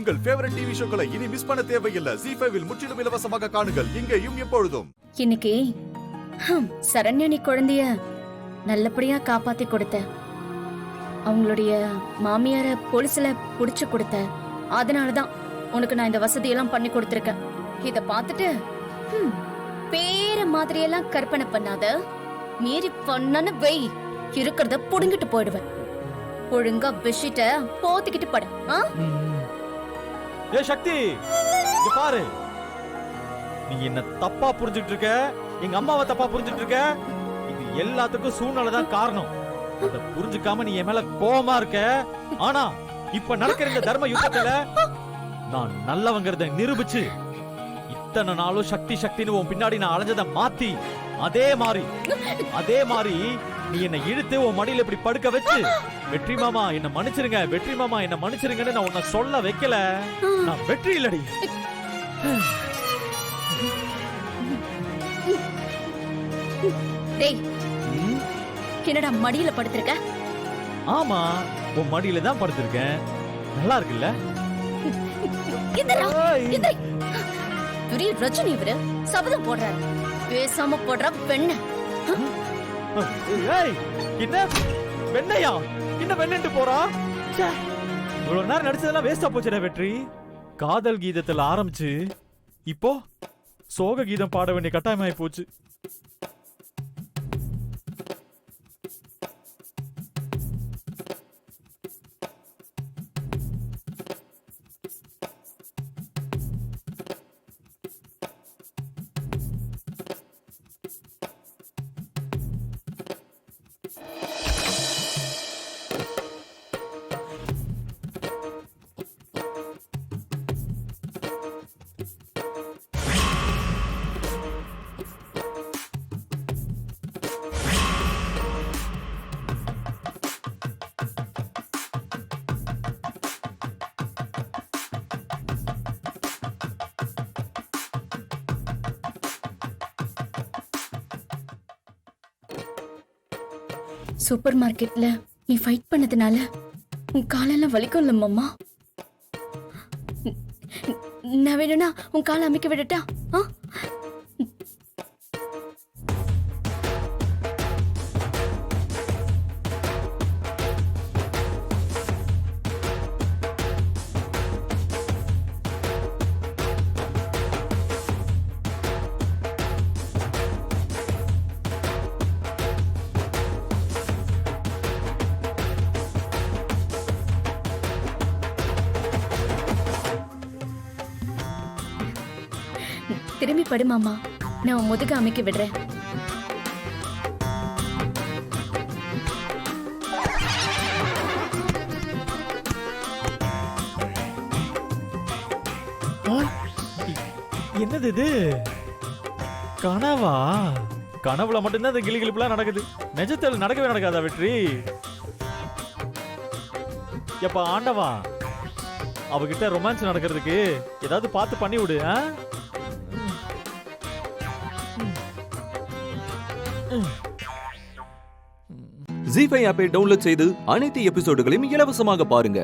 உங்கள் favourite TV ஷோக்களை இனி miss பண்ண தேவையில்லை. ZEE5 இல் முற்றிலும் இலவசமாக காணுங்கள். இங்கேயும் எப்பொழுதும். இன்னைக்கு சரண்யா நீ குழந்தைய நல்லபடியா காப்பாத்தி கொடுத்த, அவங்களுடைய மாமியார போலீஸ்ல புடிச்சு கொடுத்த, அதனாலதான் உனக்கு நான் இந்த வசதியெல்லாம் பண்ணி கொடுத்திருக்கேன். இத பார்த்துட்டு பேர மாதிரியெல்லாம் கற்பனை பண்ணாத, மீறி பண்ணனு வை, இருக்கிறத புடுங்கிட்டு போயிடுவேன். ஒழுங்கா பெட்ஷீட்ட போத்திக்கிட்டு படு. ஏ சக்தி, இங்க பாரு, நீ என்ன தப்பா புரிஞ்சுட்டு இருக்க, எங்க அம்மாவை தப்பா புரிஞ்சுட்டு இருக்க. இது எல்லாத்துக்கும் சூழ்நிலை தான் காரணம். அத புரிஞ்சுக்காம நீ என் மேல கோவமா இருக்க. ஆனா இப்ப நடக்கிற இந்த தர்ம யுத்தத்துல நான் நல்லவங்கிறத நிரூபிச்சு, இத்தனை நாளும் சக்தி சக்தின்னு உன் பின்னாடி நான் அலைஞ்சதை மாத்தி, அதே மாதிரி நீ என்ன இழுத்து உன் மடியில இப்படி படுக்க வச்சு, வெற்றி மாமா என்ன மன்னிச்சிருங்க, வெற்றி மாமா என்ன மன்னிச்சிருங்கன்னு நான் உன்னை சொல்ல வைக்கல. நான் வெற்றி இல்லடி. டேய், என்னடா மடியில படுத்திருக்க? ஆமா, உன் மடியில தான் படுத்திருக்கேன். நல்லா இருக்குல்ல? ரஜினி இவரு சபதம் போடுறாரு, பேசாம போடுற பெண்ண. என்ன வெண்ணையா? என்ன வெண்ணு போறா? இவ்வளவு நேரம் நடிச்சதெல்லாம் வேஸ்டா போச்சுடா வெற்றி. காதல் கீதத்துல ஆரம்பிச்சு இப்போ சோக கீதம் பாட வேண்டிய கட்டாயமாயி போச்சு. சூப்பர் மார்க்கெட்ல நீ ஃபைட் பண்ணதுனால உன் காலெல்லாம் வலிக்கும்ல மாமா. நான் வேணும்னா உன் காலை அமைக்க விடட்டா? திரும்பி படு மாமா, நான் உன் முதுக அமைக்க விடுறேன். என்னது இது? கனவா? கனவுல மட்டும்தான் இந்த கிளிகிளிப்புலாம் நடக்குது. நிஜத்தில் நடக்கவே நடக்காதா வெற்றி? எப்ப ஆண்டவா, அவகிட்ட ரொமான்ஸ் நடக்கிறதுக்கு ஏதாவது பார்த்து பண்ணி விடு. ZEE5 ஆப்பை டவுன்லோட் செய்து அனைத்து எபிசோடுகளையும் இலவசமாக பாருங்க.